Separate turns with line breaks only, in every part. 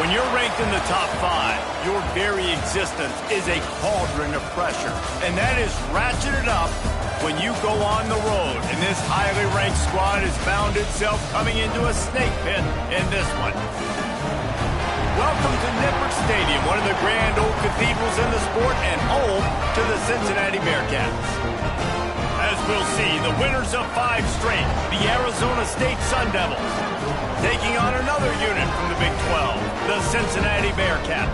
When you're ranked in the top 5, your very existence is a cauldron of pressure. And that is ratcheted up when you go on the road. And this highly ranked squad has found itself coming into a snake pit in this one. Welcome to Nippert Stadium, one of the grand old cathedrals in the sport and home to the Cincinnati Bearcats. As we'll see, the winners of 5 straight, the Arizona State Sun Devils, taking on another unit from the Big 12, the Cincinnati Bearcats.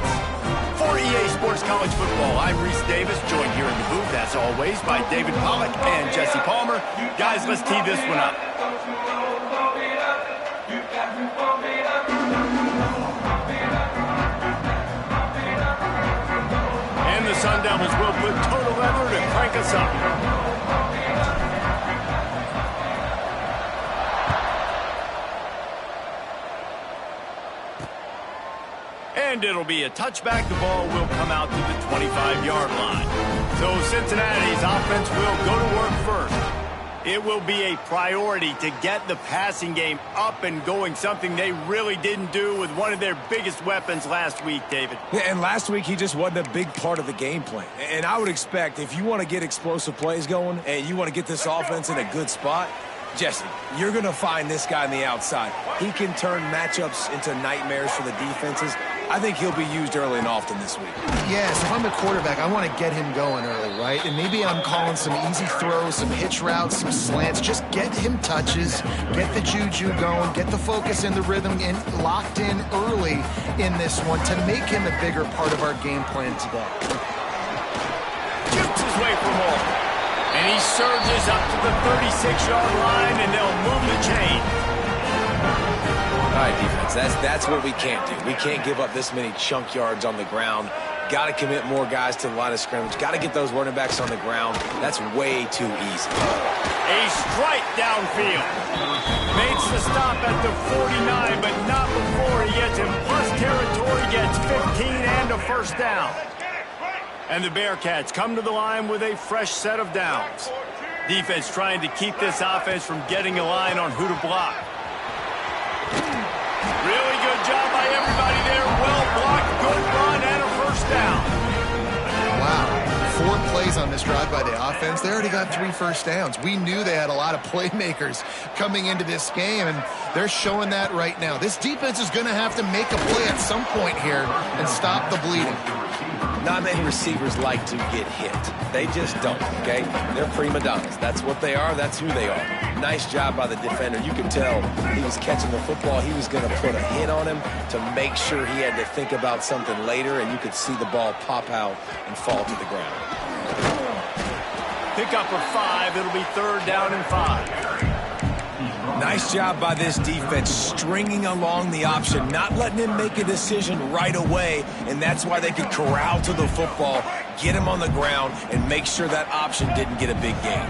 For EA Sports College Football, I'm Reese Davis, joined here in the booth, as always, by David Pollack and Jesse Palmer. Guys, let's tee this one up. And the Sun Devils will put total leather to crank us up. And it'll be a touchback. The ball will come out to the 25-yard line. So Cincinnati's offense will go to work first. It will be a priority to get the passing game up and going, something they really didn't do with one of their biggest weapons last week, David.
Yeah, and last week he just wasn't a big part of the game plan. And I would expect if you want to get explosive plays going and you want to get this offense in a good spot, Jesse, you're going to find this guy on the outside. He can turn matchups into nightmares for the defenses. I think he'll be used early and often this week.
Yes, if I'm a quarterback, I want to get him going early, right? And maybe I'm calling some easy throws, some hitch routes, some slants. Just get him touches, get the juju going, get the focus and the rhythm locked in early in this one to make him a bigger part of our game plan today.
Jukes his way for more. And he surges up to the 36-yard line, and they'll move the chain.
All right, defense, that's what we can't do. We can't give up this many chunk yards on the ground. Got to commit more guys to the line of scrimmage. Got to get those running backs on the ground. That's way too easy.
A strike downfield. Makes the stop at the 49, but not before he gets in plus territory, gets 15 and a first down. And the Bearcats come to the line with a fresh set of downs. Defense trying to keep this offense from getting a line on who to block. Really good job by everybody there. Well blocked, good run, and a first down.
Wow. 4 plays on this drive by the offense. They already got 3 first downs. We knew they had a lot of playmakers coming into this game, and they're showing that right now. This defense is going to have to make a play at some point here and stop the bleeding.
Not many receivers like to get hit. They just don't, okay? They're prima donnas. That's what they are. That's who they are. Nice job by the defender. You could tell he was catching the football. He was going to put a hit on him to make sure he had to think about something later, and you could see the ball pop out and fall to the ground.
Pick up for 5. It'll be 3rd down and 5.
Nice job by this defense, stringing along the option, not letting him make a decision right away, and that's why they could corral to the football, get him on the ground, and make sure that option didn't get a big gain.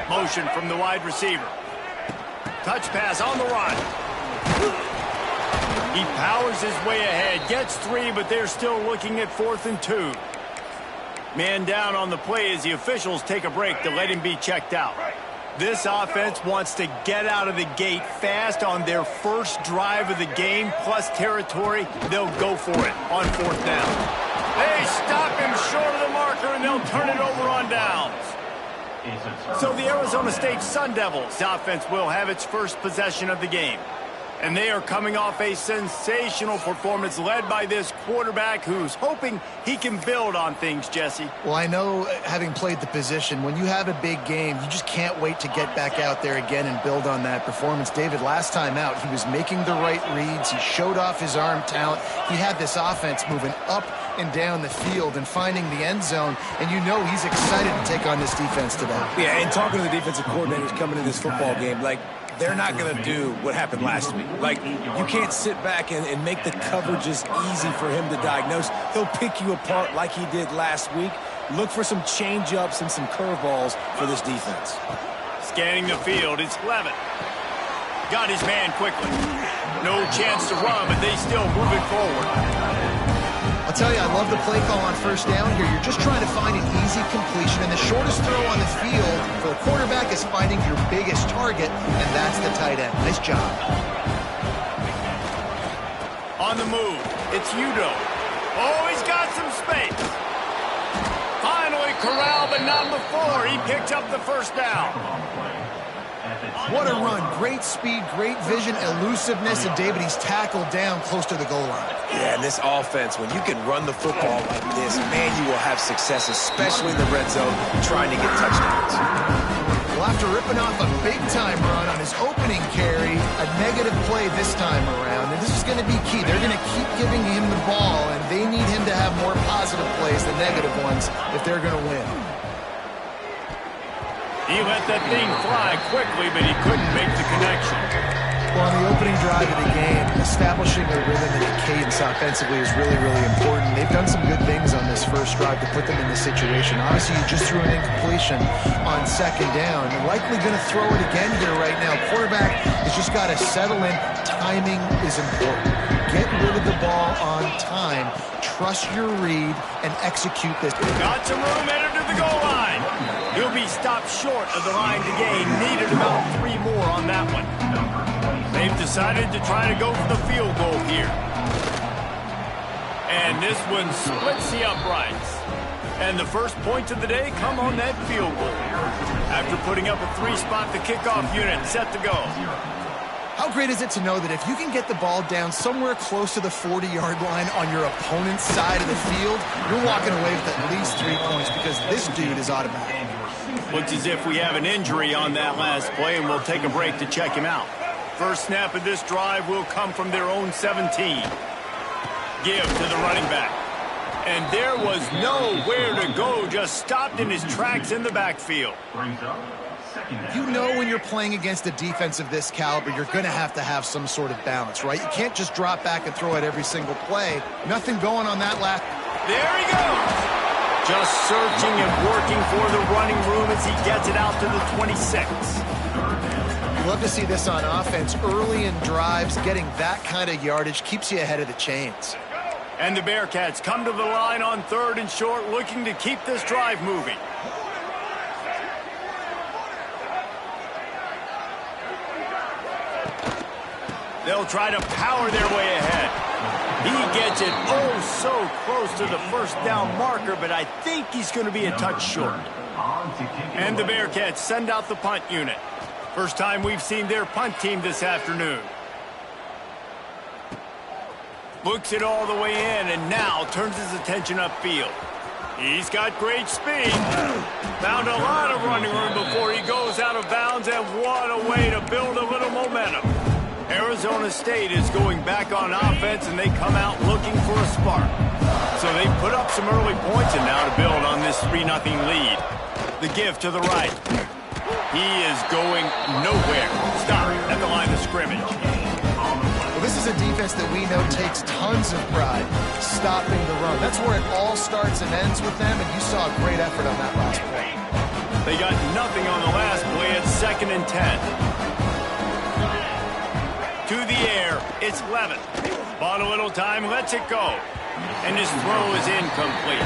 Motion from the wide receiver. Touch pass on the run. He powers his way ahead, gets 3, but they're still looking at 4th and 2. Man down on the play as the officials take a break to let him be checked out. This offense wants to get out of the gate fast on their first drive of the game, plus territory. They'll go for it on 4th down. They stop him short of the marker, and they'll turn it over on downs. So the Arizona State Sun Devils offense will have its first possession of the game. And they are coming off a sensational performance led by this quarterback who's hoping he can build on things, Jesse.
Well, I know, having played the position, when you have a big game, you just can't wait to get back out there again and build on that performance. David, last time out, he was making the right reads. He showed off his arm talent. He had this offense moving up and down the field and finding the end zone, and you know he's excited to take on this defense today.
Yeah, and talking to the defensive coordinators coming in this football game, like, they're not going to do what happened last week. Like, you can't sit back and make the coverages easy for him to diagnose. He'll pick you apart like he did last week. Look for some change-ups and some curveballs for this defense.
Scanning the field, it's Levitt. Got his man quickly. No chance to run, but they still move it forward.
I'll tell you, I love the play call on 1st down here. You're just trying to find an easy completion, and the shortest throw on the field for a quarterback is finding your biggest target, and that's the tight end. Nice job.
On on the move. It's Udo. Oh, he's got some space. Finally corralled, but not before. He picked up the first down.
What a run. Great speed, great vision, elusiveness, and David, he's tackled down close to the goal line.
Yeah, and this offense, when you can run the football like this, man, you will have success, especially in the red zone, trying to get touchdowns.
Well, after ripping off a big-time run on his opening carry, a negative play this time around, and this is going to be key. They're going to keep giving him the ball, and they need him to have more positive plays than negative ones if they're going to win.
He let that thing fly quickly, but he couldn't make the connection.
Well, on the opening drive of the game, establishing a rhythm and a cadence offensively is really, really important. They've done some good things on this first drive to put them in this situation. Obviously, you just threw an incompletion on second down. You're likely going to throw it again here right now. Quarterback has just got to settle in. Timing is important. Get rid of the ball on time. Trust your read and execute this.
Got some room, headed to the goal line. He'll be stopped short of the line to gain. Needed about 3 more on that one. They've decided to try to go for the field goal here. And this one splits the uprights. And the first points of the day come on that field goal. After putting up a 3-spot, the kickoff unit set to go.
How great is it to know that if you can get the ball down somewhere close to the 40-yard line on your opponent's side of the field, you're walking away with at least 3 points because this dude is automatic.
Looks as if we have an injury on that last play, and we'll take a break to check him out. First snap of this drive will come from their own 17. Give to the running back. And there was nowhere to go, just stopped in his tracks in the backfield.
You know when you're playing against a defense of this caliber, you're going to have some sort of balance, right? You can't just drop back and throw it every single play. Nothing going on that last.
There he goes. Just searching and working for the running room as he gets it out to the 26.
Love to see this on offense. Early in drives, getting that kind of yardage keeps you ahead of the chains.
And the Bearcats come to the line on 3rd and short, looking to keep this drive moving. They'll try to power their way ahead. He gets it oh so close to the first down marker, but I think he's going to be a touch short. And the Bearcats send out the punt unit. First time we've seen their punt team this afternoon. Looks it all the way in and now turns his attention upfield. He's got great speed. Found a lot of running room before he goes out of bounds, and what a way to build a little momentum. Arizona State is going back on offense, and they come out looking for a spark. So they put up some early points, and now to build on this 3-0 lead. The give to the right. He is going nowhere. Stop at the line of scrimmage.
Well, this is a defense that we know takes tons of pride stopping the run. That's where it all starts and ends with them, and you saw a great effort on that last play.
They got nothing on the last play at 2nd and 10. To the air, it's Levin. Bought a little time, lets it go. And his throw is incomplete.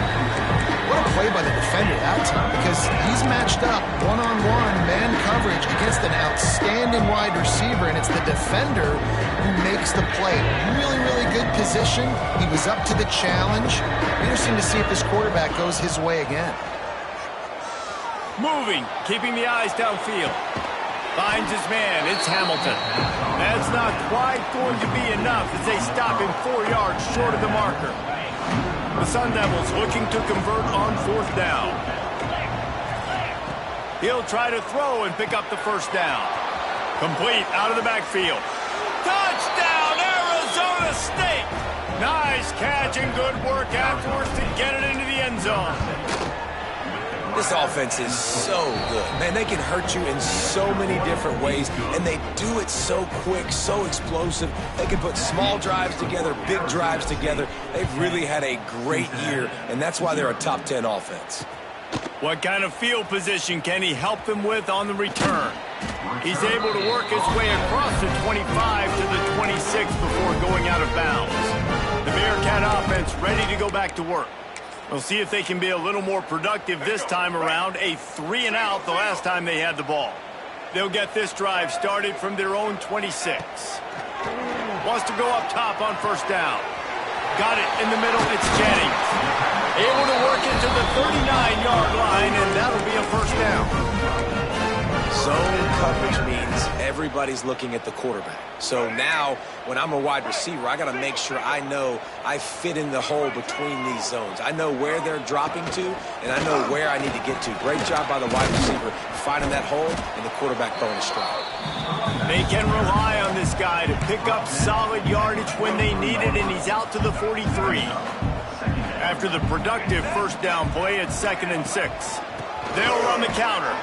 What a play by the defender that time, because he's matched up one-on-one man coverage against an outstanding wide receiver, and it's the defender who makes the play. Really, really good position. He was up to the challenge. Interesting to see if this quarterback goes his way again.
Moving, keeping the eyes downfield. Finds his man, it's Hamilton. That's not quite going to be enough as they stop him 4 yards short of the marker. The Sun Devils looking to convert on 4th down. He'll try to throw and pick up the first down. Complete out of the backfield. Touchdown, Arizona State! Nice catch and good work afterwards to get it into the end zone.
This offense is so good. Man, they can hurt you in so many different ways, and they do it so quick, so explosive. They can put small drives together, big drives together. They've really had a great year, and that's why they're a top 10 offense.
What kind of field position can he help them with on the return? He's able to work his way across the 25 to the 26 before going out of bounds. The Bearcat offense ready to go back to work. We'll see if they can be a little more productive this time around. A 3-and-out the last time they had the ball. They'll get this drive started from their own 26. Wants to go up top on first down. Got it in the middle. It's Jennings. Able to work it to the 39-yard line, and that'll be a first down.
Zone coverage means everybody's looking at the quarterback. So now, when I'm a wide receiver, I got to make sure I know I fit in the hole between these zones. I know where they're dropping to, and I know where I need to get to. Great job by the wide receiver finding that hole, and the quarterback bonus stride.
They can rely on this guy to pick up solid yardage when they need it, and he's out to the 43. After the productive first down play at 2nd and 6. They'll run the counter.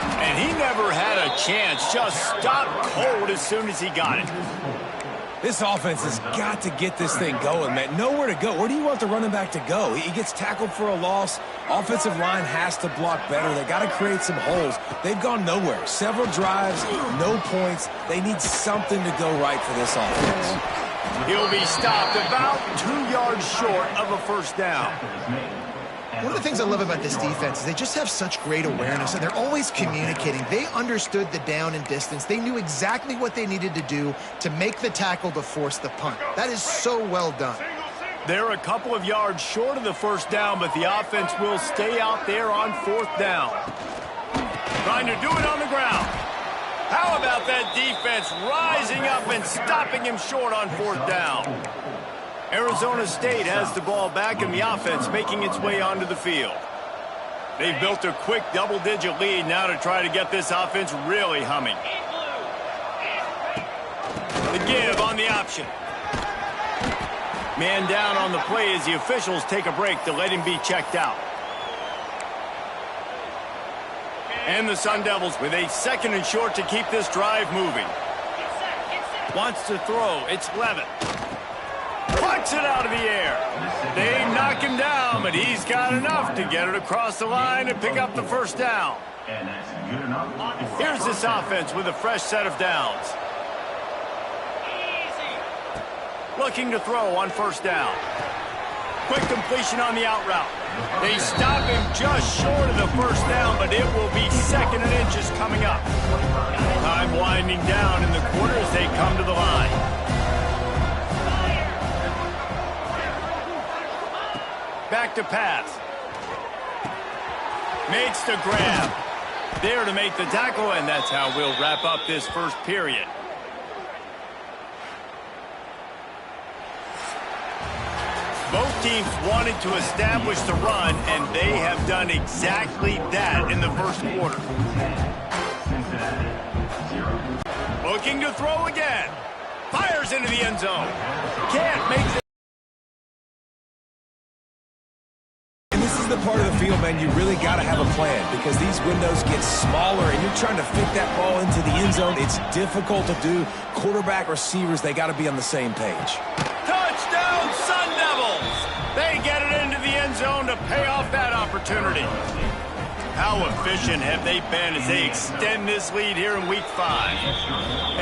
And he never had a chance. Just stopped cold as soon as he got it.
This offense has got to get this thing going, man. Nowhere to go. Where do you want the running back to go? He gets tackled for a loss. Offensive line has to block better. They got to create some holes. They've gone nowhere. Several drives, no points. They need something to go right for this offense.
He'll be stopped about 2 yards short of a first down.
One of the things I love about this defense is they just have such great awareness, and they're always communicating. They understood the down and distance. They knew exactly what they needed to do to make the tackle to force the punt. That is so well done.
They're a couple of yards short of the first down, but the offense will stay out there on 4th down. Trying to do it on the ground. How about that defense rising up and stopping him short on 4th down? Arizona State has the ball back, and the offense making its way onto the field. They've built a quick double-digit lead now to try to get this offense really humming. The give on the option. Man down on the play as the officials take a break to let him be checked out. And the Sun Devils with a 2nd and short to keep this drive moving. Wants to throw. It's Levitt. Plucks it out of the air. They knock him down, but he's got enough to get it across the line and pick up the first down. Here's this offense with a fresh set of downs. Looking to throw on first down. Quick completion on the out route. They stop him just short of the first down, but it will be 2nd and inches coming up. Time winding down in the quarter as they come to the line. Back to pass. Makes the grab. There to make the tackle, and that's how we'll wrap up this first period. Both teams wanted to establish the run, and they have done exactly that in the first quarter. Looking to throw again. Fires into the end zone. Can't make the...
The part of the field, man, you really got to have a plan because these windows get smaller and you're trying to fit that ball into the end zone. It's difficult to do. Quarterback, receivers, they got to be on the same page.
Touchdown, Sun Devils! They get it into the end zone to pay off that opportunity. How efficient have they been as they extend this lead here in Week 5?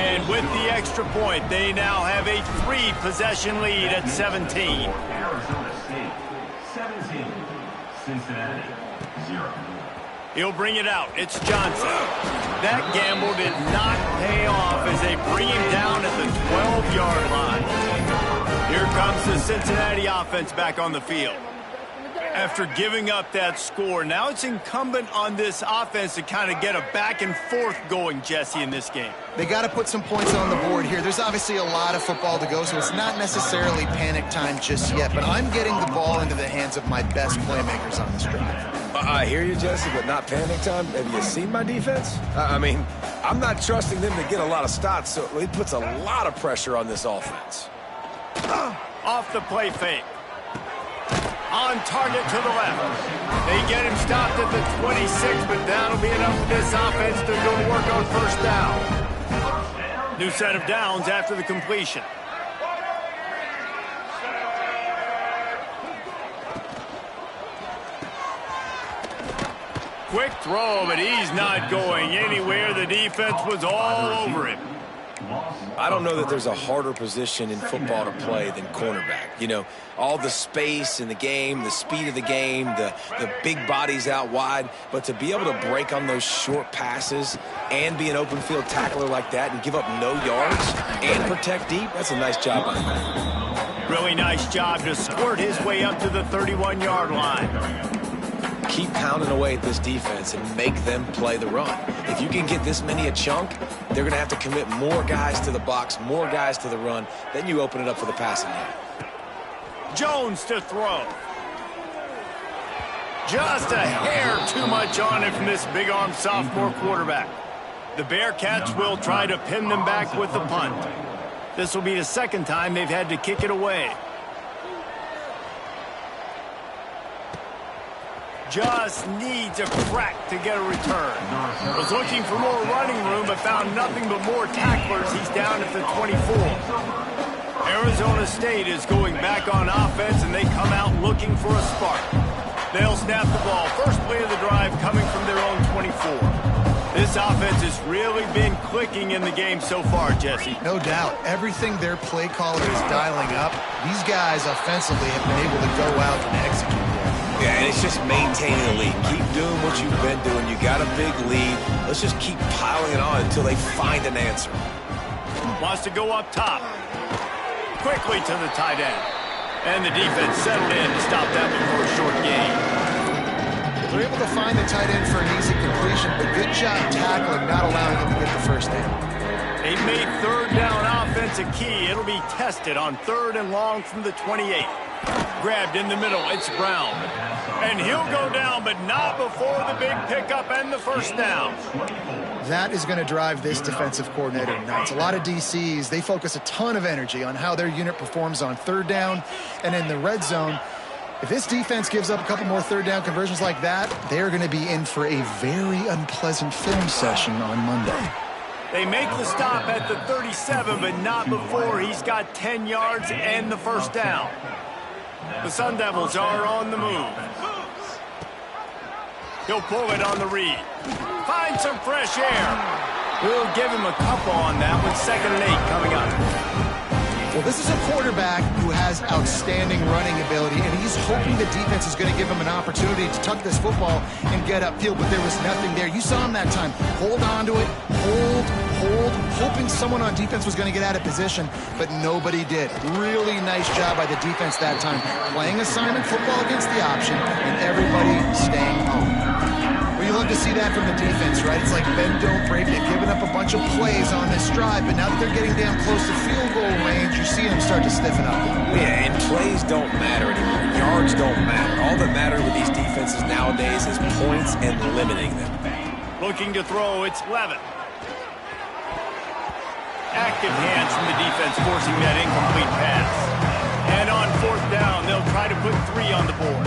And with the extra point, they now have a 3-possession lead at 17.
Arizona State, 17. Cincinnati, 0.
He'll bring it out. It's Johnson. That gamble did not pay off as they bring him down at the 12-yard line. Here comes the Cincinnati offense back on the field. After giving up that score, now it's incumbent on this offense to kind of get a back and forth going, Jesse, in this game.
They got to put some points on the board here. There's obviously a lot of football to go, so it's not necessarily panic time just yet, but I'm getting the ball into the hands of my best playmakers on this drive.
I hear you, Jesse, but not panic time. Have you seen my defense? I mean, I'm not trusting them to get a lot of stops, so it puts a lot of pressure on this offense.
Off the play fake. On target to the left. They get him stopped at the 26, but that'll be enough for this offense to go to work on first down. New set of downs after the completion. Quick throw, but he's not going anywhere. The defense was all over him.
I don't know that there's a harder position in football to play than cornerback. You know, all the space in the game, the speed of the game, the big bodies out wide. But to be able to break on those short passes and be an open field tackler like that and give up no yards and protect deep, that's a nice job by him.
Really nice job to squirt his way up to the 31-yard line.
Keep pounding away at this defense and make them play the run. If you can get this many a chunk, they're going to have to commit more guys to the box, more guys to the run. Then you open it up for the passing game.
Jones to throw. Just a hair too much on it from this big-arm sophomore quarterback. The Bearcats will try to pin them back with the punt. This will be the second time they've had to kick it away. Just needs a crack to get a return. Was looking for more running room, but found nothing but more tacklers. He's down at the 24. Arizona State is going back on offense, and they come out looking for a spark. They'll snap the ball. First play of the drive coming from their own 24. This offense has really been clicking in the game so far, Jesse.
No doubt. Everything their play caller is dialing up, these guys offensively have been able to go out and execute.
Yeah, and it's just maintaining the lead. Keep doing what you've been doing. You got a big lead. Let's just keep piling it on until they find an answer.
Wants to go up top. Quickly to the tight end. And the defense settled in to stop that before a short gain.
They're able to find the tight end for an easy completion, but good job tackling, not allowing him to get the first down.
They've made third down offense a key. It'll be tested on 3rd and long from the 28. Grabbed in the middle, it's Brown. And he'll go down, but not before the big pickup and the first down.
That is going to drive this defensive coordinator nuts. A lot of DCs, they focus a ton of energy on how their unit performs on 3rd down and in the red zone. If this defense gives up a couple more 3rd down conversions like that, they're going to be in for a very unpleasant film session on Monday.
They make the stop at the 37, but not before he's got 10 yards and the first down. The Sun Devils are on the move. He'll pull it on the read. Find some fresh air. We'll give him a couple on that with 2nd and 8 coming up.
Well, this is a quarterback who has outstanding running ability, and he's hoping the defense is going to give him an opportunity to tuck this football and get upfield, but there was nothing there. You saw him that time. Hold on to it, hold, hoping someone on defense was going to get out of position, but nobody did. Really nice job by the defense that time, playing assignment football against the option, and everybody staying home. Well, you love to see that from the defense, right? It's like bend, don't break. They've given up a bunch of plays on this drive, but now that they're getting down close to field goal range, you're seeing them start to stiffen up.
Yeah, and plays don't matter anymore. Yards don't matter. All that matters with these defenses nowadays is points and limiting them.
Looking to throw, it's Levin. Active hands from the defense forcing that incomplete pass. And on 4th down, they'll try to put 3 on the board.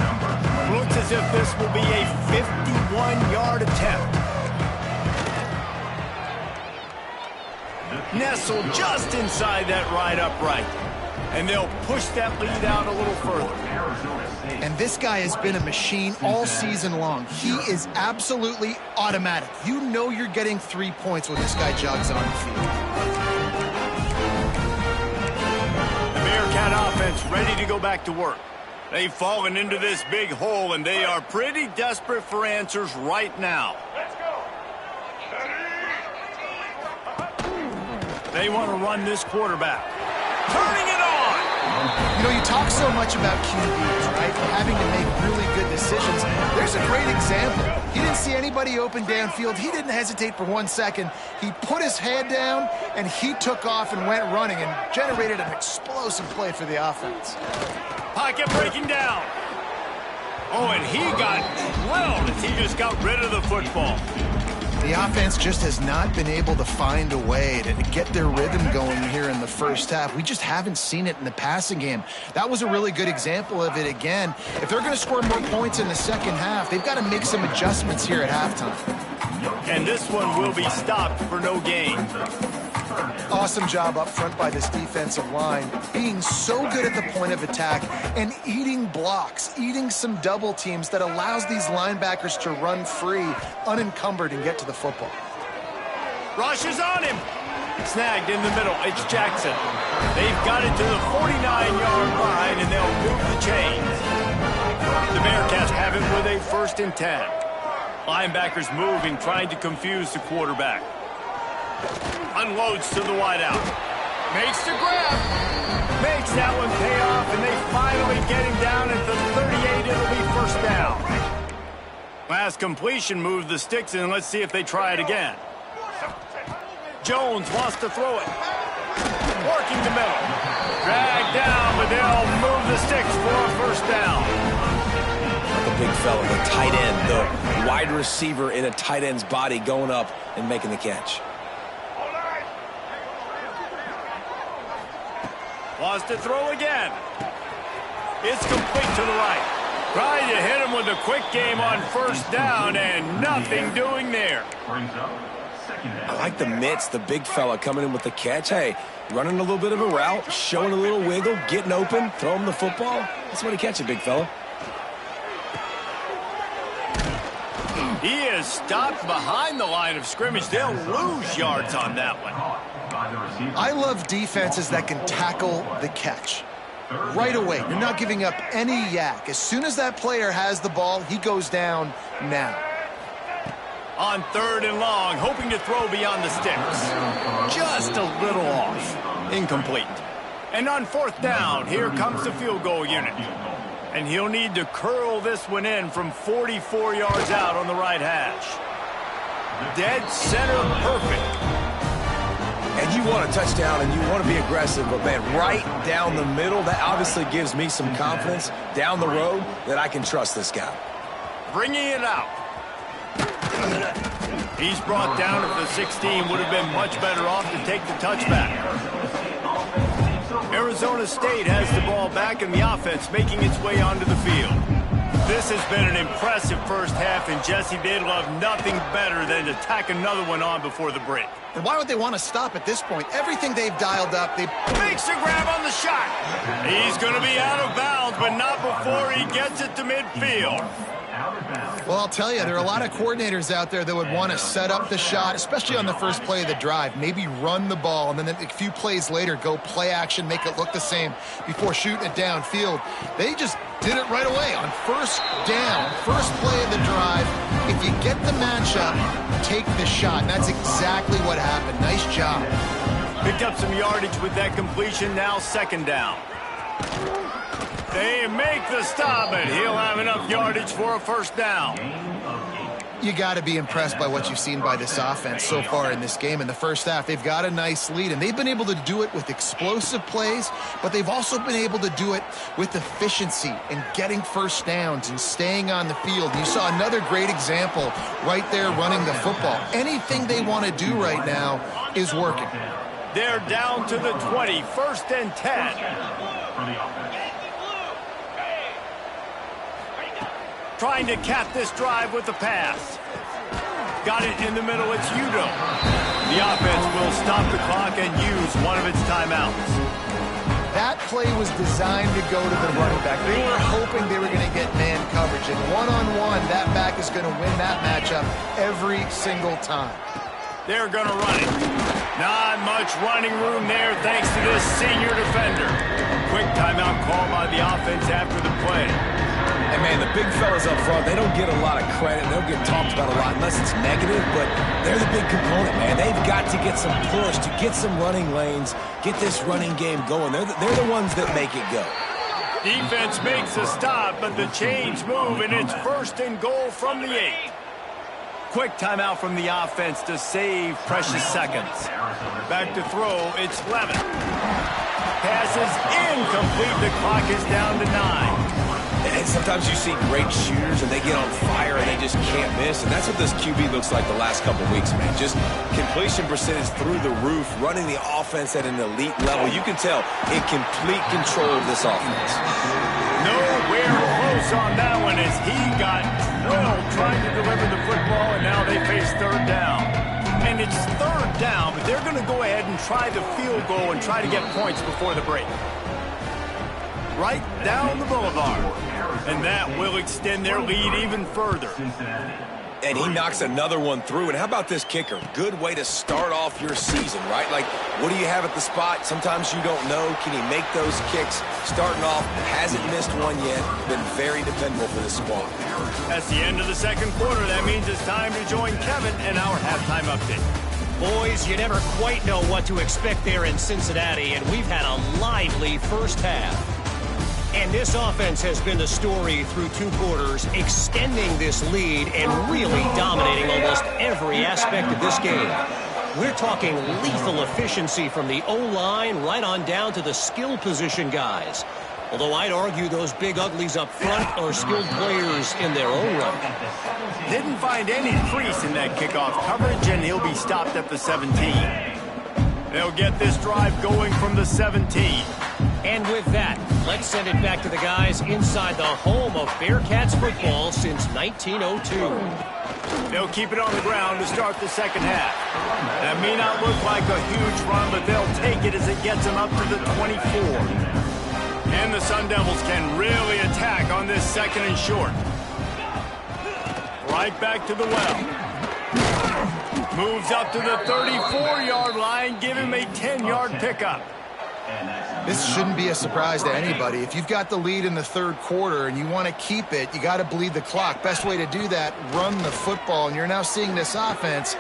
Looks as if this will be a 51-yard attempt. Nestled just inside that right upright. And they'll push that lead out a little further.
And this guy has been a machine all season long. He is absolutely automatic. You know you're getting 3 points when this guy jogs on the field.
The Bearcat offense ready to go back to work. They've fallen into this big hole, and they are pretty desperate for answers right now.
Let's go.
They want to run this quarterback. Turning it on!
You know, you talk so much about QBs, right? Having to make really good decisions. There's a great example. He didn't see anybody open downfield. He didn't hesitate for 1 second. He put his head down, and he took off and went running and generated an explosive play for the offense.
Pocket breaking down. Oh, and he got drilled as he just got rid of the football.
The offense just has not been able to find a way to get their rhythm going here in the first half. We just haven't seen it in the passing game. That was a really good example of it again. If they're going to score more points in the second half, they've got to make some adjustments here at halftime.
And this one will be stopped for no gain.
Awesome job up front by this defensive line, being so good at the point of attack and eating blocks, eating some double teams that allows these linebackers to run free, unencumbered, and get to the football.
Rush is on him. Snagged in the middle. It's Jackson. They've got it to the 49-yard line, and they'll move the chains. The Bearcats have it with a 1st and 10. Linebackers moving, trying to confuse the quarterback. Unloads to the wideout. Makes the grab. Makes that one pay off, and they finally get him down at the 38. It'll be 1st down. Last completion moved the sticks, and let's see if they try it again. Jones wants to throw it. Working the middle. Dragged down, but they'll move the sticks for a 1st down.
The big fella, the tight end, the wide receiver in a tight end's body going up and making the catch.
Wants to throw again. It's complete to the right. Trying to hit him with a quick game on 1st down, and nothing doing there.
I like the mitts, the big fella coming in with the catch. Hey, running a little bit of a route, showing a little wiggle, getting open, throw him the football. That's what he catches, big fella.
He is stopped behind the line of scrimmage. They'll lose yards on that one.
I love defenses that can tackle the catch. Right away, you're not giving up any yak. As soon as that player has the ball, he goes down now.
On 3rd and long, hoping to throw beyond the sticks. Just a little off. Incomplete. And on 4th down, here comes the field goal unit. And he'll need to curl this one in from 44 yards out on the right hash. Dead center perfect.
And you want a touchdown and you want to be aggressive, but man, right down the middle, that obviously gives me some confidence down the road that I can trust this guy.
Bringing it out. He's brought down at the 16. Would have been much better off to take the touchback. Arizona State has the ball back in the offense, making its way onto the field. This has been an impressive 1st half, and Jesse, they'd love nothing better than to tack another one on before the break.
And why would they want to stop at this point? Everything they've dialed up, they
makes a grab on the shot. He's going to be out of bounds, but not before he gets it to midfield.
Well, I'll tell you, there are a lot of coordinators out there that would want to set up the shot, especially on the first play of the drive, maybe run the ball, and then a few plays later go play action, make it look the same before shooting it downfield. They just did it right away on 1st down, first play of the drive. If you get the matchup, take the shot, and that's exactly what happened. Nice job.
Picked up some yardage with that completion, now 2nd down. They make the stop, and he'll have enough yardage for a 1st down.
You got to be impressed by what you've seen by this offense so far in this game. In the 1st half, they've got a nice lead, and they've been able to do it with explosive plays, but they've also been able to do it with efficiency and getting 1st downs and staying on the field. You saw another great example right there running the football. Anything they want to do right now is working.
They're down to the 20, 1st and 10. Trying to cap this drive with the pass. Got it in the middle, it's yr2. The offense will stop the clock and use one of its timeouts.
That play was designed to go to the running back. They were hoping they were going to get man coverage, and one-on-one, that back is going to win that matchup every single time.
They're going to run it. Not much running room there thanks to this senior defender. Quick timeout call by the offense after the play.
And man, the big fellas up front, they don't get a lot of credit. They don't get talked about a lot unless it's negative, but they're the big component, man. They've got to get some push, to get some running lanes, get this running game going. They're the ones that make it go.
Defense makes a stop, but the chains move, and it's 1st and goal from the 8. Quick timeout from the offense to save precious seconds. Back to throw, it's Levin. Pass is incomplete. The clock is down to 9.
And sometimes you see great shooters and they get on fire and they just can't miss. And that's what this QB looks like the last couple weeks, man. Just completion percentage through the roof, running the offense at an elite level. You can tell in complete control of this offense.
Nowhere close on that one as he got drilled trying to deliver the football, and now they face 3rd down. And it's 3rd down, but they're going to go ahead and try the field goal and try to get points before the break. Right down the boulevard. And that will extend their lead even further.
And he knocks another one through. And how about this kicker? Good way to start off your season, right? Like, what do you have at the spot? Sometimes you don't know. Can he make those kicks? Starting off, hasn't missed one yet. Been very dependable for this squad.
That's the end of the second quarter. That means it's time to join Kevin in our halftime update.
Boys, you never quite know what to expect there in Cincinnati, and we've had a lively first half. And this offense has been the story through 2 quarters, extending this lead and really dominating almost every aspect of this game. We're talking lethal efficiency from the O-line right on down to the skill position guys. Although I'd argue those big uglies up front are skilled players in their own right.
Didn't find any crease in that kickoff coverage, and he'll be stopped at the 17. They'll get this drive going from the 17.
And with that, let's send it back to the guys inside the home of Bearcats football since 1902.
They'll keep it on the ground to start the second half. That may not look like a huge run, but they'll take it as it gets them up to the 24. And the Sun Devils can really attack on this second and short. Right back to the well. Moves up to the 34-yard line, give him a 10-yard pickup.
This shouldn't be a surprise to anybody. If you've got the lead in the third quarter and you want to keep it, you got to bleed the clock. Best way to do that, run the football. And you're now seeing this offense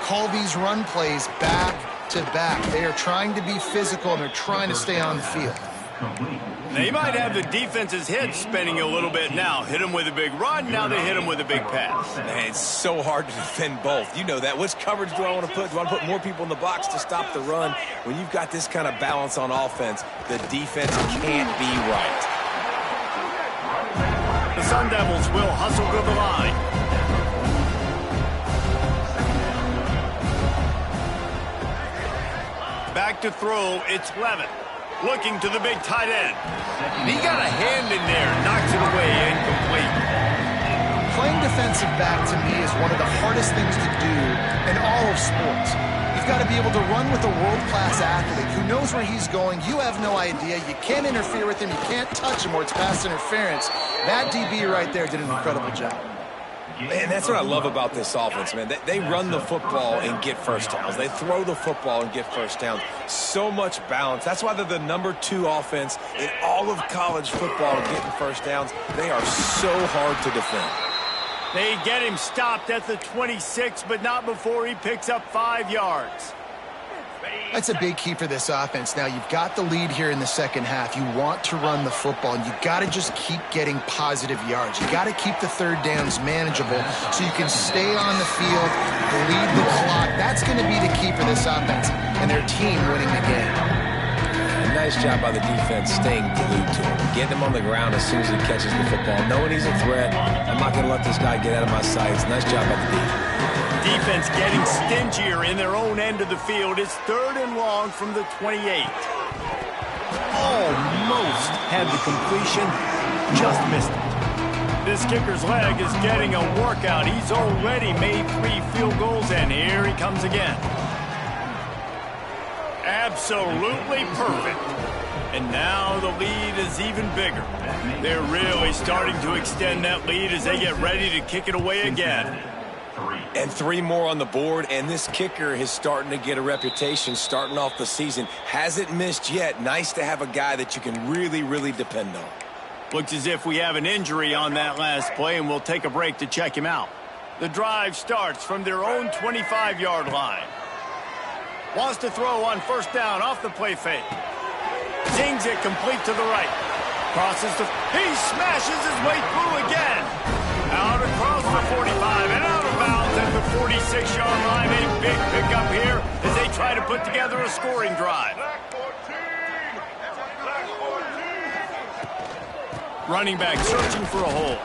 call these run plays back to back. They are trying to be physical, and they're trying to stay on the field.
They might have the defense's head spinning a little bit now. Hit him with a big run, now they hit him with a big pass.
Man, it's so hard to defend both. You know that. Which coverage do I want to put? Do I want to put more people in the box to stop the run? When you've got this kind of balance on offense, the defense can't be right.
The Sun Devils will hustle to the line. Back to throw, it's Levin. Looking to the big tight end. He got a hand in there, knocks it away, incomplete.
Playing defensive back, to me, is one of the hardest things to do in all of sports. You've got to be able to run with a world-class athlete who knows where he's going. You have no idea. You can't interfere with him. You can't touch him, or it's pass interference. That DB right there did an incredible job.
Man, that's what I love about this offense, man. They run the football and get first downs. They throw the football and get first downs. So much balance. That's why they're the #2 offense in all of college football getting first downs. They are so hard to defend.
They get him stopped at the 26, but not before he picks up 5 yards.
That's a big key for this offense. Now, you've got the lead here in the second half. You want to run the football, and you've got to just keep getting positive yards. You've got to keep the third downs manageable so you can stay on the field, bleed the clock. That's going to be the key for this offense and their team winning the game.
Nice job by the defense staying glued to him, getting him on the ground as soon as he catches the football, knowing he's a threat. I'm not going to let this guy get out of my sights. Nice job by the defense.
Defense getting stingier in their own end of the field. It's 3rd and long from the 28. Almost had the completion, just missed it. This kicker's leg is getting a workout. He's already made 3 field goals, and here he comes again. Absolutely perfect. And now the lead is even bigger. They're really starting to extend that lead as they get ready to kick it away again.
And 3 more on the board, and this kicker is starting to get a reputation starting off the season. Hasn't missed yet. Nice to have a guy that you can really, really depend on.
Looks as if we have an injury on that last play, and we'll take a break to check him out. The drive starts from their own 25-yard line. Wants to throw on first down off the play fake. Zings it complete to the right. Crosses the... He smashes his way through again. Out across the 45 and out of bounds at the 46-yard line. A big pickup here as they try to put together a scoring drive. Running back searching for a hole.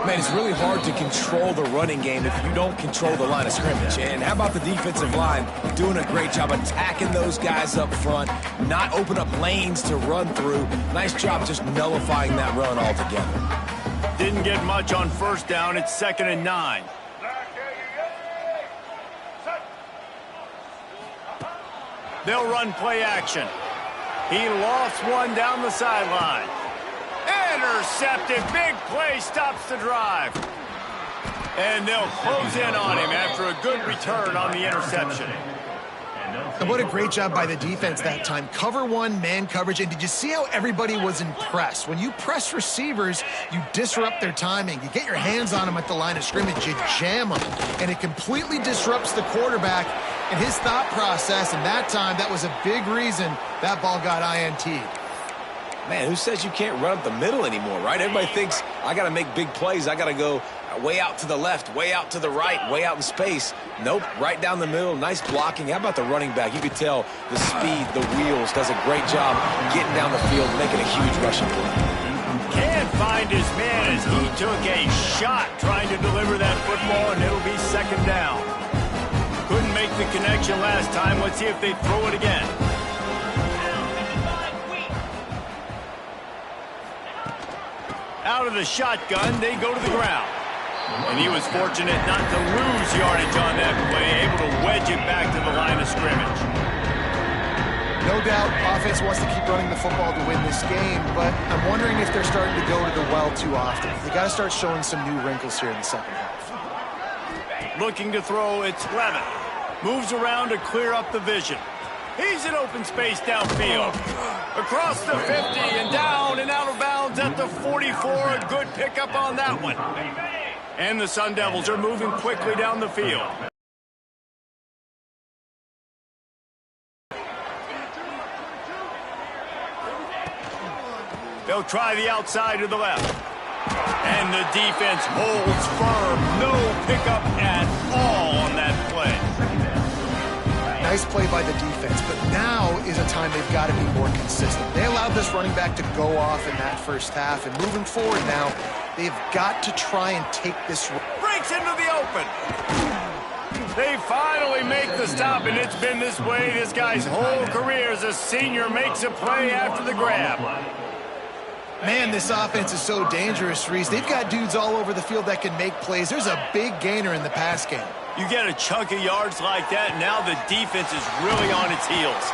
Man, it's really hard to control the running game if you don't control the line of scrimmage. And how about the defensive line doing a great job attacking those guys up front, not open up lanes to run through. Nice job just nullifying that run altogether.
Didn't get much on first down. It's 2nd and 9. They'll run play action. He lost one down the sideline. Intercepted. Big play stops the drive. And they'll close in on him after a good return on the interception.
And what a great job by the defense that time. Cover one, man coverage. And did you see how everybody was impressed? When you press receivers, you disrupt their timing. You get your hands on them at the line of scrimmage. You jam them. And it completely disrupts the quarterback and his thought process. And that time, that was a big reason that ball got INT'd.
Man, who says you can't run up the middle anymore, right? Everybody thinks I got to make big plays. I got to go way out to the left, way out to the right, way out in space. Nope, right down the middle. Nice blocking. How about the running back? You could tell the speed, the wheels, does a great job getting down the field, making a huge rushing play.
Can't find his man as he took a shot trying to deliver that football, and it'll be second down. Couldn't make the connection last time. Let's see if they throw it again. Out of the shotgun, they go to the ground. And he was fortunate not to lose yardage on that play, able to wedge it back to the line of scrimmage.
No doubt, offense wants to keep running the football to win this game, but I'm wondering if they're starting to go to the well too often. They got to start showing some new wrinkles here in the second half.
Looking to throw, it's Levin. Moves around to clear up the vision. He's in open space downfield. Across the 50 and down and out of bounds at the 44. A good pickup on that one. And the Sun Devils are moving quickly down the field. They'll try the outside to the left. And the defense holds firm. No pickup at all on that play.
Nice play by the defense, but now is a time they've got to be more consistent. They allowed this running back to go off in that first half, and moving forward now, they've got to try and take this.
Breaks into the open. They finally make the stop, and it's been this way this guy's whole career as a senior. Makes a play after the grab.
Man, this offense is so dangerous, Reese. They've got dudes all over the field that can make plays. There's a big gainer in the pass game.
You get a chunk of yards like that, now the defense is really on its heels.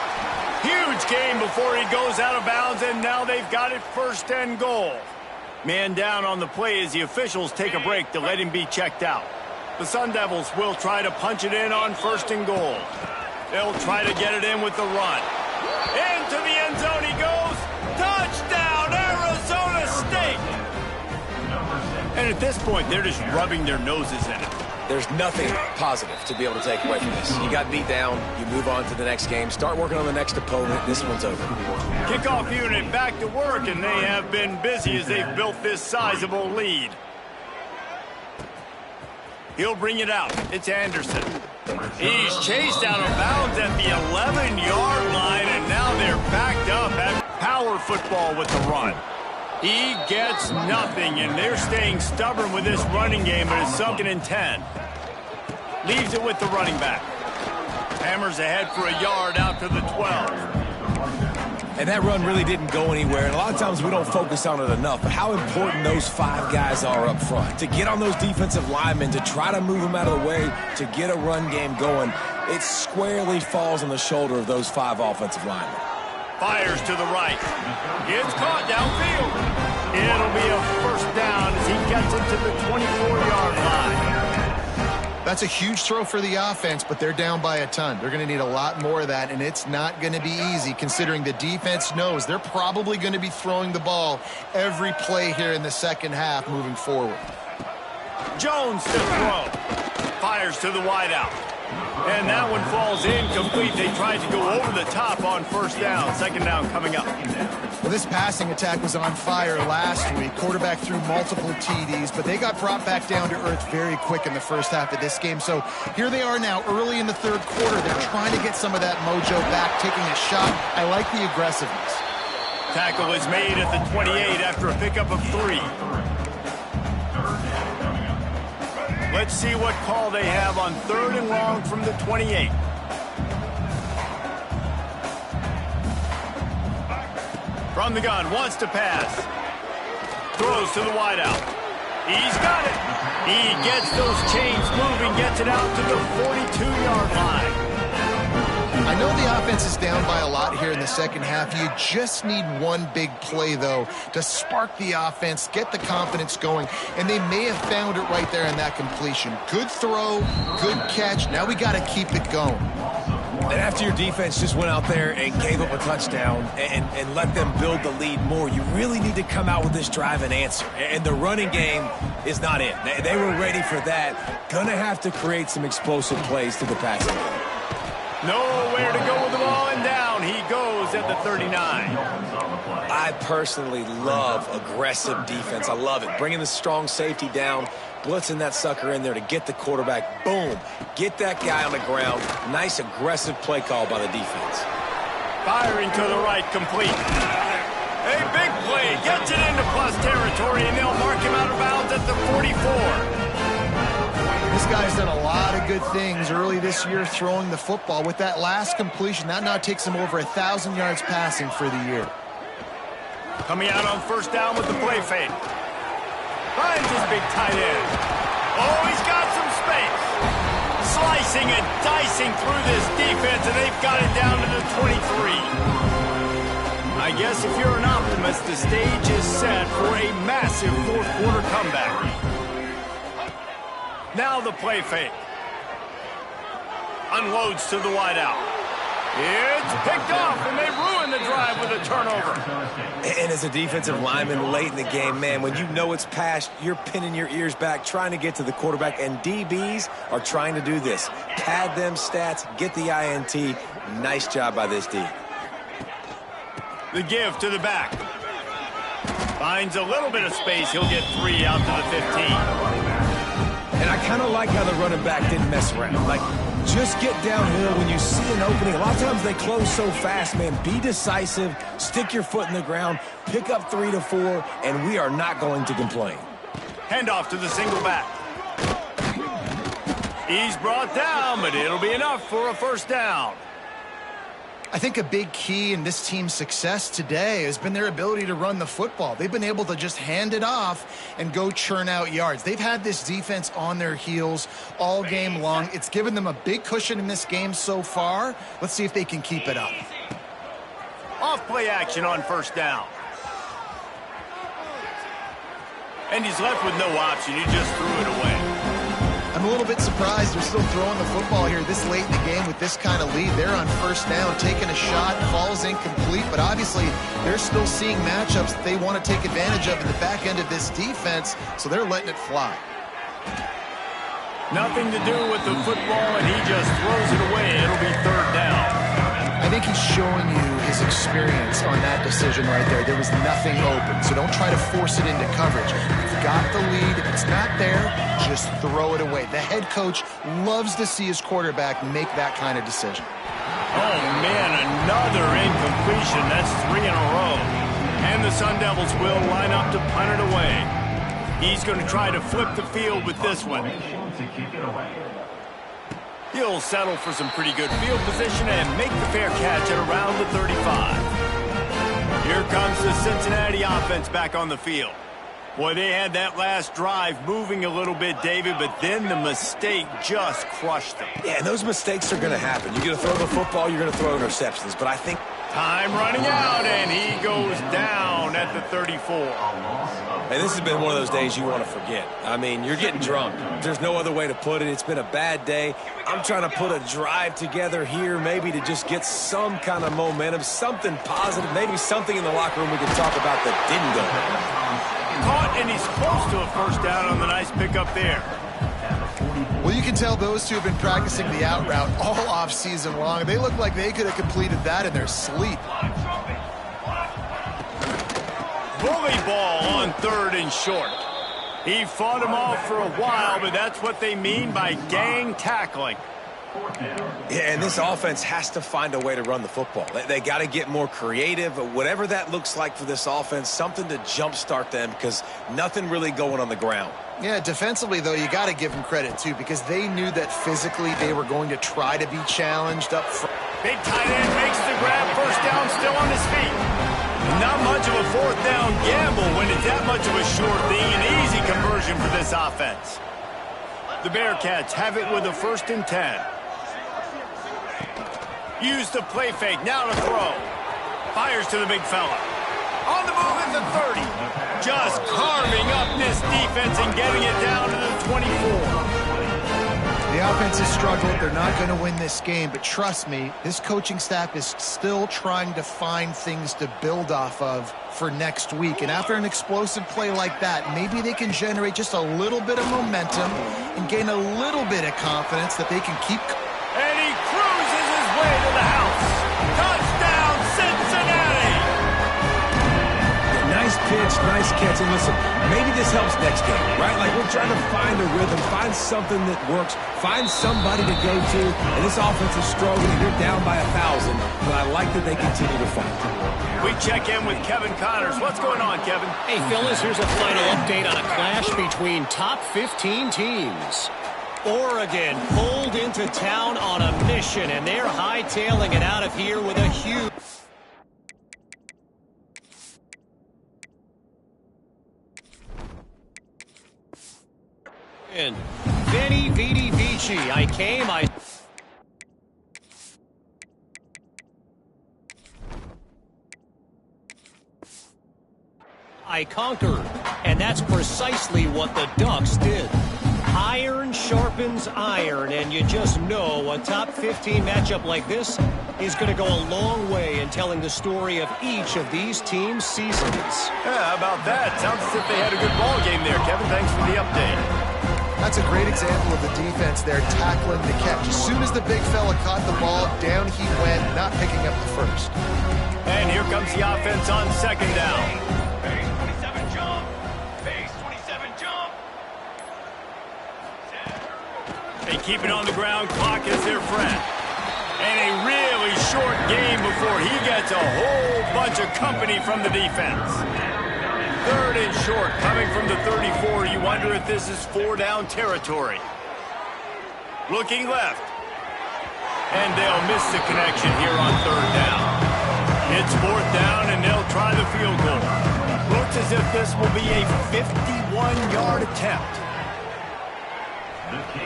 Huge gain before he goes out of bounds, and now they've got it first and goal. Man down on the play as the officials take a break to let him be checked out. The Sun Devils will try to punch it in on first and goal. They'll try to get it in with the run. Into the end zone he goes. Touchdown, Arizona State! And at this point, they're just rubbing their noses in it.
There's nothing positive to be able to take away from this. You got beat down, you move on to the next game, start working on the next opponent. This one's over.
Kickoff unit back to work, and they have been busy as they've built this sizable lead. He'll bring it out. It's Anderson. He's chased out of bounds at the 11-yard line, and now they're backed up at power football with the run. He gets nothing, and they're staying stubborn with this running game, but it's sunken in 10. Leaves it with the running back. Hammers ahead for a yard out to the 12.
And that run really didn't go anywhere, and a lot of times we don't focus on it enough, but how important those five guys are up front. To get on those defensive linemen, to try to move them out of the way, to get a run game going, it squarely falls on the shoulder of those five offensive linemen.
Fires to the right. It's caught downfield. It'll be a first down as he gets it to the 24-yard line.
That's a huge throw for the offense, but they're down by a ton. They're going to need a lot more of that, and it's not going to be easy considering the defense knows they're probably going to be throwing the ball every play here in the second half moving forward.
Jones to throw. Fires to the wideout. And that one falls incomplete. They tried to go over the top on first down. Second down coming up.
Well, this passing attack was on fire last week. Quarterback threw multiple TDs, but they got brought back down to earth very quick in the first half of this game. So here they are now early in the third quarter. They're trying to get some of that mojo back, taking a shot. I like the aggressiveness.
Tackle is made at the 28 after a pickup of 3. Let's see what call they have on third and long from the 28. From the gun, wants to pass. Throws to the wideout. He's got it. He gets those chains moving, gets it out to the 42-yard line.
I know the offense is down by a lot here in the second half. You just need one big play, though, to spark the offense, get the confidence going, and they may have found it right there in that completion. Good throw, good catch. Now we got to keep it going.
And after your defense just went out there and gave up a touchdown and let them build the lead more, you really need to come out with this drive and answer. And the running game is not in. They were ready for that. Gonna have to create some explosive plays to the passing game.
Nowhere to go with the ball, and down he goes at the 39.
I personally love aggressive defense. I love it. Bringing the strong safety down, blitzing that sucker in there to get the quarterback. Boom. Get that guy on the ground. Nice aggressive play call by the defense.
Firing to the right, complete. A big play, gets it into plus territory, and they'll mark him out of bounds at the 44.
This guy's done a lot of good things early this year throwing the football. With that last completion, that now takes him over 1,000 yards passing for the year.
Coming out on first down with the play fake. Finds his big tight end. Oh, he's got some space. Slicing and dicing through this defense, and they've got it down to the 23. I guess if you're an optimist, the stage is set for a massive fourth quarter comeback. Now the play fake. Unloads to the wideout. It's picked off, and they ruin the drive with a turnover.
And as a defensive lineman late in the game, man, when you know it's past, you're pinning your ears back, trying to get to the quarterback, and DBs are trying to do this. Pad them stats, get the INT. Nice job by this D.
The give to the back. Finds a little bit of space. He'll get 3 out to the 15.
And I kind of like how the running back didn't mess around. Like, just get downhill when you see an opening. A lot of times they close so fast, man. Be decisive, stick your foot in the ground, pick up 3 to 4, and we are not going to complain.
Handoff to the single back. He's brought down, but it'll be enough for a first down.
I think a big key in this team's success today has been their ability to run the football. They've been able to just hand it off and go churn out yards. They've had this defense on their heels all game long. It's given them a big cushion in this game so far. Let's see if they can keep it up.
Off play action on first down. And he's left with no option. He just threw it away.
I'm a little bit surprised they're still throwing the football here this late in the game with this kind of lead. They're on first down, taking a shot, falls incomplete, but obviously they're still seeing matchups that they want to take advantage of in the back end of this defense, so they're letting it fly.
Nothing to do with the football, and he just throws it away. It'll be third down.
I think he's showing you his experience on that decision right there. There was nothing open, so don't try to force it into coverage. You've got the lead. If it's not there, just throw it away. The head coach loves to see his quarterback make that kind of decision.
Oh, man, another incompletion. That's 3 in a row. And the Sun Devils will line up to punt it away. He's going to try to flip the field with this one. He'll settle for some pretty good field position and make the fair catch at around the 35. Here comes the Cincinnati offense back on the field. Boy, they had that last drive moving a little bit, David, but then the mistake just crushed them.
Yeah, and those mistakes are going to happen. You're going to throw the football, you're going to throw interceptions, but I think...
Time running out, and he goes down at the 34.
And this has been one of those days you want to forget. I mean, you're getting drunk. There's no other way to put it. It's been a bad day. I'm trying to put a drive together here, maybe to just get some kind of momentum, something positive, maybe something in the locker room we can talk about that didn't go.
Caught, and he's close to a first down on the nice pickup there.
Well, you can tell those two have been practicing the out route all off season long. They look like they could have completed that in their sleep.
Bully ball on third and short. He fought him off for a while, but that's what they mean by gang tackling.
Yeah, and this offense has to find a way to run the football. They got to get more creative, whatever that looks like for this offense, something to jumpstart them because nothing really going on the ground.
Yeah, defensively, though, you got to give them credit, too, because they knew that physically they were going to try to be challenged up front.
Big tight end makes the grab, first down, still on his feet. Not much of a fourth down gamble when it's that much of a sure thing, an easy conversion for this offense. The Bearcats have it with a 1st and 10. Use the play fake. Now to throw. Fires to the big fella. On the move at the 30. Just carving up this defense and getting it down to the 24.
The offense has struggled. They're not going to win this game, but trust me, this coaching staff is still trying to find things to build off of for next week. And after an explosive play like that, maybe they can generate just a little bit of momentum and gain a little bit of confidence that they can keep.
And he cruises his way to the house. Touchdown, Cincinnati!
Nice pitch, nice catch. And listen, maybe this helps next game, right? Like, we're trying to find a rhythm, find something that works, find somebody to go to. And this offense is struggling. You're down by 1,000, but I like that they continue to fight.
We check in with Kevin Connors. What's going on, Kevin?
Hey, Phyllis, here's a final update on a clash between top 15 teams. Oregon pulled into town on a mission, and they're hightailing it out of here with a huge... Vinny Vidi Vici. I conquered, and that's precisely what the Ducks did. Iron sharpens iron, and you just know a top 15 matchup like this is going to go a long way in telling the story of each of these teams' seasons.
Yeah, how about that? Sounds as if they had a good ball game there, Kevin. Thanks for the update.
That's a great example of the defense there tackling the catch. As soon as the big fella caught the ball, down he went, not picking up the first.
And here comes the offense on second down.
Base 27 jump. Base 27 jump.
They keep it on the ground. Clock is their friend. And a really short game before he gets a whole bunch of company from the defense. Third and short, coming from the 34. You wonder if this is 4-down territory. Looking left. And they'll miss the connection here on third down. It's fourth down, and they'll try the field goal. Looks as if this will be a 51-yard attempt.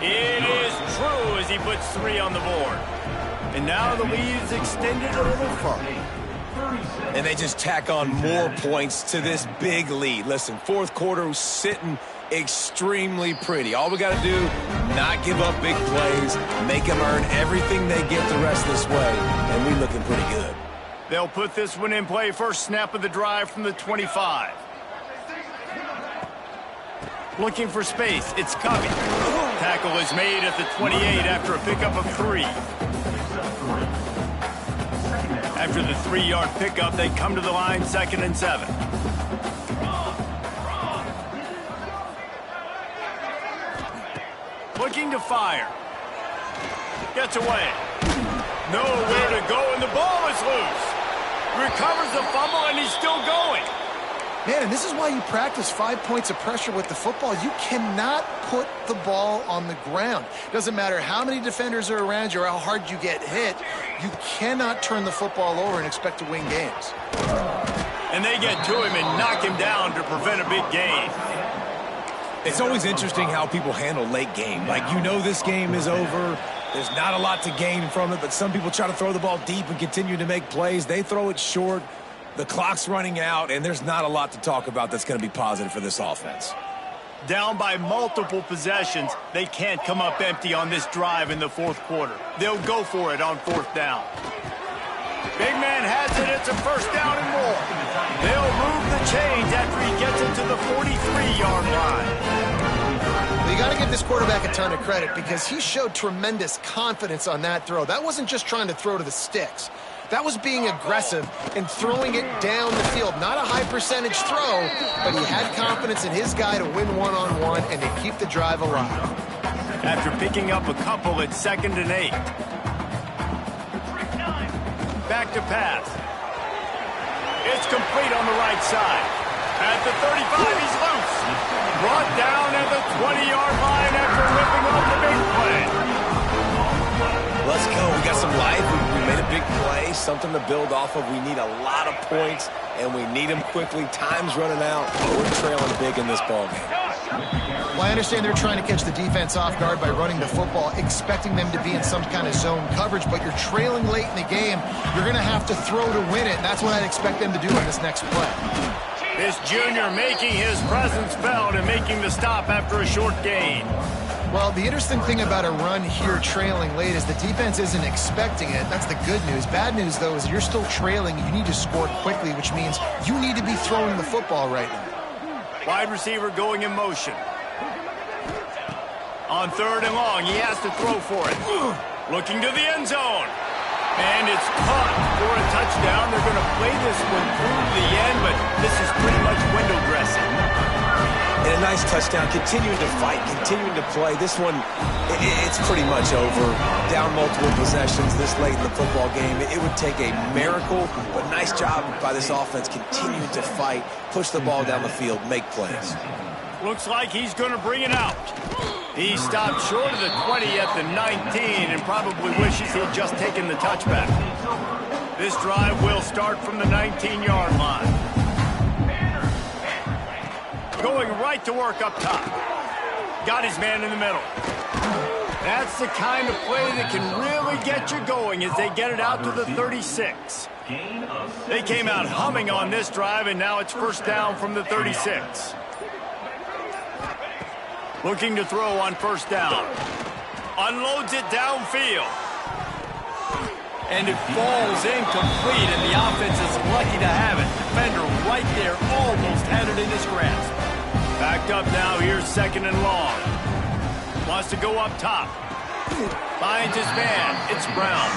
It is true as he puts 3 on the board. And now the lead is extended a little further.
And they just tack on more points to this big lead. Listen, fourth quarter was sitting extremely pretty. All we got to do, not give up big plays, make them earn everything they get the rest of this way, and we're looking pretty good.
They'll put this one in play. First snap of the drive from the 25. Looking for space. It's coming. Tackle is made at the 28 after a pickup of 3. After the 3-yard pickup, they come to the line, 2nd and 7. Looking to fire. Gets away. Nowhere to go, and the ball is loose. Recovers the fumble, and he's still going.
Man, and this is why you practice 5 points of pressure with the football. You cannot put the ball on the ground. Doesn't matter how many defenders are around you or how hard you get hit. You cannot turn the football over and expect to win games.
And they get to him and knock him down to prevent a big gain.
It's always interesting how people handle late game. Like, you know this game is over. There's not a lot to gain from it, but some people try to throw the ball deep and continue to make plays. They throw it short. The clock's running out, and there's not a lot to talk about that's going to be positive for this offense.
Down by multiple possessions, they can't come up empty on this drive in the fourth quarter. They'll go for it on fourth down. Big man has it. It's a first down and more. They'll move the chains after he gets into the 43-yard line.
You got to give this quarterback a ton of credit because he showed tremendous confidence on that throw. That wasn't just trying to throw to the sticks. That was being aggressive and throwing it down the field. Not a high percentage throw, but he had confidence in his guy to win one-on-one and to keep the drive alive.
After picking up a couple at 2nd and 8. Back to pass. It's complete on the right side. At the 35, he's loose. Brought down at the 20-yard line after ripping off the big play.
Let's go. We got some life. We made a big play, something to build off of. We need a lot of points, and we need them quickly. Time's running out. We're trailing big in this ballgame.
Well, I understand they're trying to catch the defense off guard by running the football, expecting them to be in some kind of zone coverage, but you're trailing late in the game. You're going to have to throw to win it, and that's what I'd expect them to do on this next play.
This junior making his presence felt and making the stop after a short gain.
Well, the interesting thing about a run here trailing late is the defense isn't expecting it. That's the good news. Bad news, though, is you're still trailing. You need to score quickly, which means you need to be throwing the football right now.
Wide receiver going in motion. On 3rd and long, he has to throw for it. Looking to the end zone. And it's caught for a touchdown. They're going to play this one through to the end, but this is pretty much window dressing.
And a nice touchdown, continuing to fight, continuing to play. This one, it's pretty much over. Down multiple possessions this late in the football game. It would take a miracle, but nice job by this offense continuing to fight, push the ball down the field, make plays.
Looks like he's going to bring it out. He stopped short of the 20 at the 19 and probably wishes he'd just taken the touchback. This drive will start from the 19-yard line. Going right to work up top. Got his man in the middle. That's the kind of play that can really get you going as they get it out to the 36. They came out humming on this drive, and now it's first down from the 36. Looking to throw on first down. Unloads it downfield. And it falls incomplete, and the offense is lucky to have it. Defender right there almost had it in his grasp. Backed up now, here's 2nd and long. Wants to go up top. Finds his man. It's Brown.